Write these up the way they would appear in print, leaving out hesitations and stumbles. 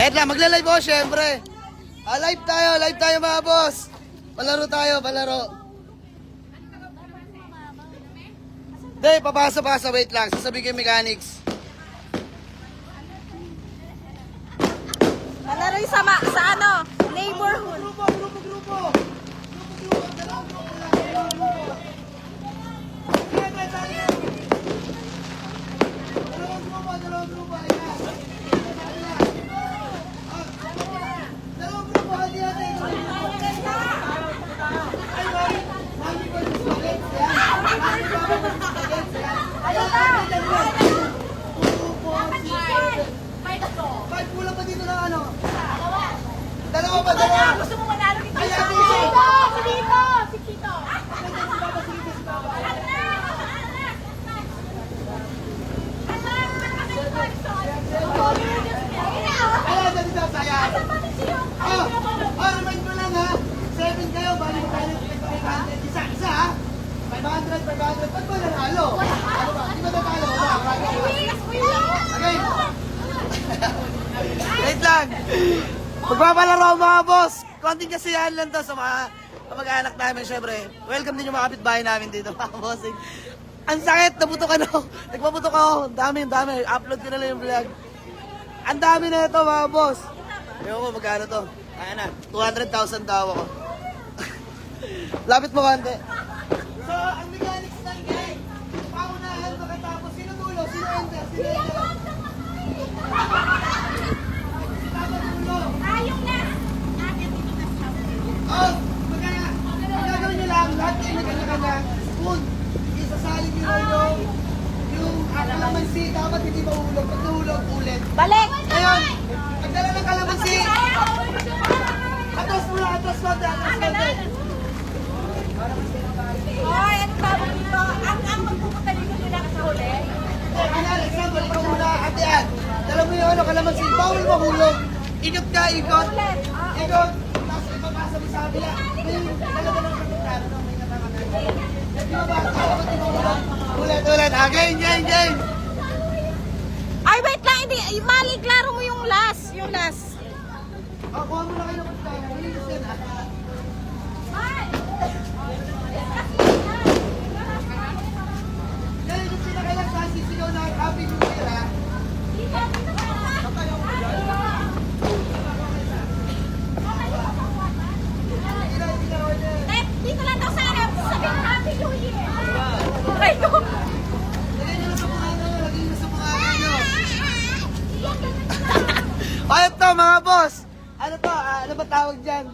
Eto lang, magla-live ako syempre. Live tayo mga boss. Palaro tayo, palaro. Hindi, papasa, wait lang. Sasabihin ko yung mechanics. Palaro yung sa ano, neighborhood. Grupo. Dalawang grupo, ayan. Dalawang grupo, hati natin. Ay, mami ko yung spaghetti, yan. Mami ko yung spaghetti, yan. Ano ba? Grupo, five kulang pa dito ng ano? Dalawa pa. Gusto mo manalo dito? Ay, ate, Si Tito. Ayan, dito, saya. Remind ko lang ha. 7 kayo, bali mo tayo ng 500. Isa ha. 500. Ba't ba nanalo? Ano ba? Di ba natalo? Okay. Wait lang. Magpapalaro mga boss. Konting kasiyahan lang to sa mga kamag-anak namin syempre. Welcome din yung mga kapitbahay namin dito mga bossing. Ang sakit, nabutok ako. Nagpaputok ako. Ang dami. Upload ko na lang yung vlog. Ang dami na ito mga boss. Ewan ko magkano to. Ayan na, 200,000 daw ako. Lapit mo konti. So, ang mechanics ng game. Paunahan makatapos. Sino dulo? Sino enter? Oh, magagawin nyo lang, lahat kayo may kanya-kanya spoon. Isasalin nyo yung kalamansi, dapat hindi mahulog. Pag nahulog, ulit. Balik! Ngayon, pagdala ng kalamansi, atras mo. Hoy, ano tawag dito? Ang magpupunta dito nila sa huli. Kanyari, example, ikaw muna, atian. Dala mo yung kalamansi, bawal mahulog. Ikot ka, ikot. Tapos ipapasa mo sa kabila. May dalawa ng kapitano, may natanganan. Di ba ba? Dapat di mahulog. Ulit. Game. Ay, wait lang. Hindi. Mali, klaro mo yung last. Kuha mo na kayo ng kapitano. Malinis yan, ha? Ngayon, yung pinakailang sa sisigaw na Happy New Year, ha? Dito lang daw sa harap. Sabihin Happy New Year. Ay, no. Lagay nyo na sa mga ano, Ayun to, mga boss. Ano to? Ano ba tawag dyan?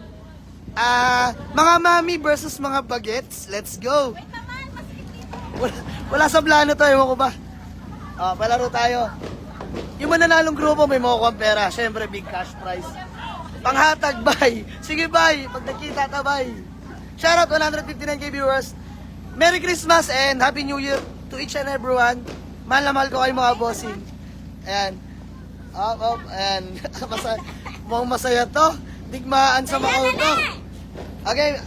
Mga mami versus mga bagets. Let's go. Wala sa plano to, ewan ko ba? Palaro tayo. Yung mananalong grupo may makukuha ang pera. Siyempre, big cash prize. Panghatag, bye. Sige, bye. Pag nakita ta, bye. Shoutout 159k viewers. Merry Christmas and Happy New Year to each and everyone. Mahal na mahal ko kayo mga bossing. Ayan. Ayan. Mukhang masaya to. Digmaan sa mga to. Okay.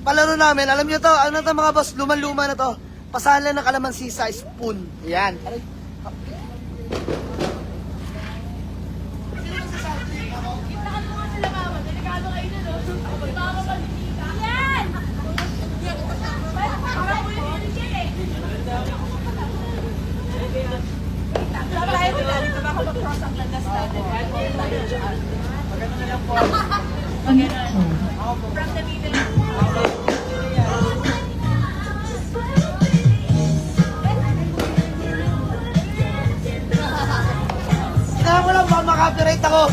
Palaro namin. Alam nyo to, ano to mga boss? Luman-luma na to. Pasahan lang ng kalamansi sa spoon. Ayan. Kailangan ko lang baka makapirate ako.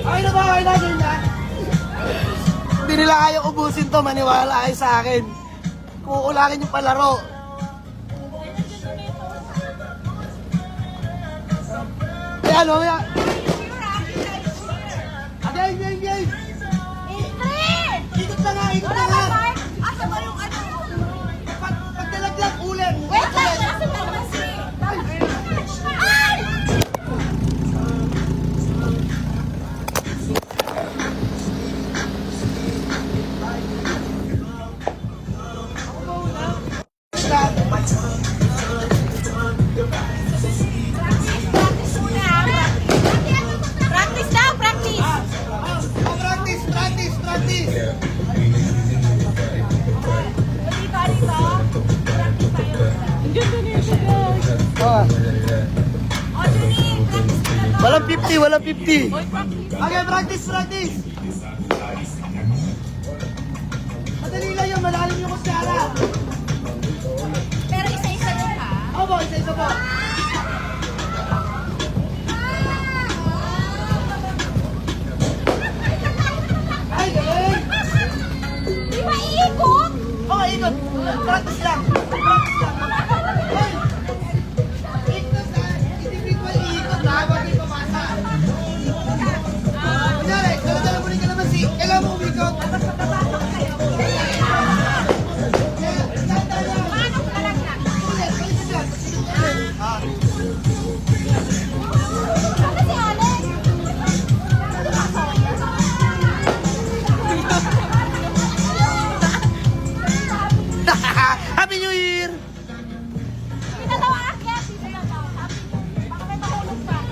Okay na. Ganyan na. Hindi nila kayang ubusin to, maniwala kayo sa akin. Kukulangin yung palaro. Ayan, mamaya. Game. Ikot na nga. Asa ba yung ano? Pagdalaglag, ulit. Wait lang! Asa ba naman si... Ay! Oh. O, Junie. Walang 50, walang 50. Boy, practice. Okay, practice. Madali lang yun, malalim yung kusyara. Pero isa-isa yun, ha? Opo, isa-isa po. Ay, galing! Di ba iikot? Okay, ikot. Practice lang. Hoy! Ikot ha. Individual ikot ha. Bago yung pumasa. Kunyari, dala-dala mo rin ka naman si... Kailangan mo umikot. Paano ka lang yan? Ah. Ano si Alex? Happy New Year! Pinatawa akyat. Dito lang daw. Baka may mahulog pa.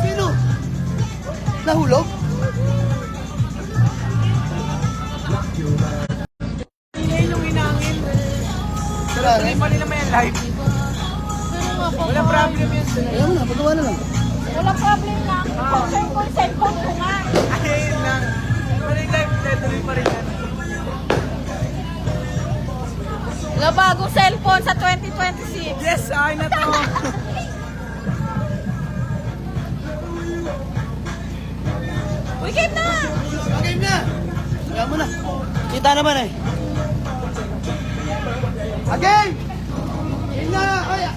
Sino? Nahulog? Wala rin. Mali naman yan live. Walang problem yan. Ayaw na, pagawa na lang. Wala problem lang. Cellphone ko nga. Ayun lang. Mali live, tuloy pa rin yan. Wala bagong cellphone sa 2026. Yes, ay na to. Uy, game na! Game na! Kaya mo na. Kita naman eh. Again! Game na! Ay,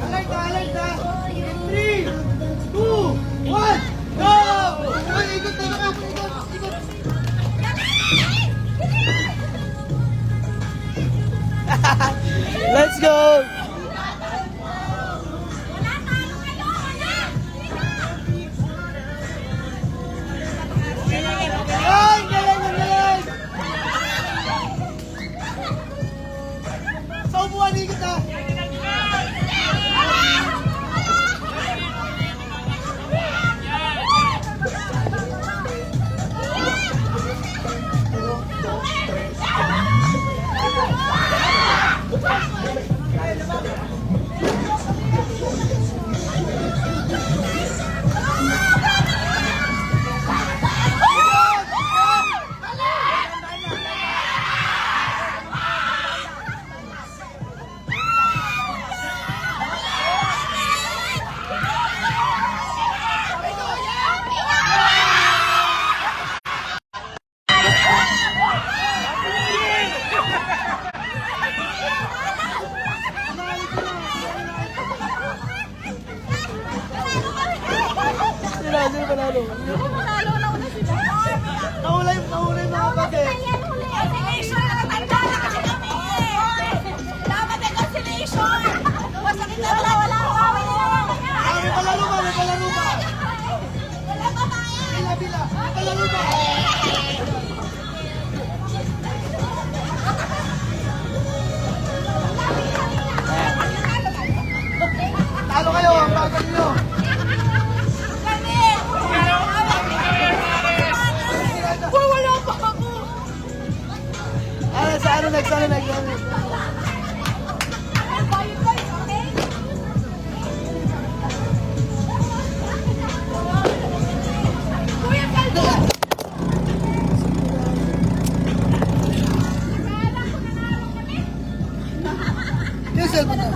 alert na! In 3, 2, 1, go! Ay, ikot na naman! Ikot! Let's go! Ay, galing! Sa upuan, ikot na! Sino panalo? Panalo na una sila. Nahula yung mga kapatid. Conciliation na natanda na kasi kami. Dapat may conciliation. Masakit na wala. Ah, may palaro ba? Wala pa ba yan? Bila. May palaro ba? Talo kayo, ang bagal nyo. Uy, wala pa ako. Ano, sa ano next? Kuya Caldo. Yung cellphone na.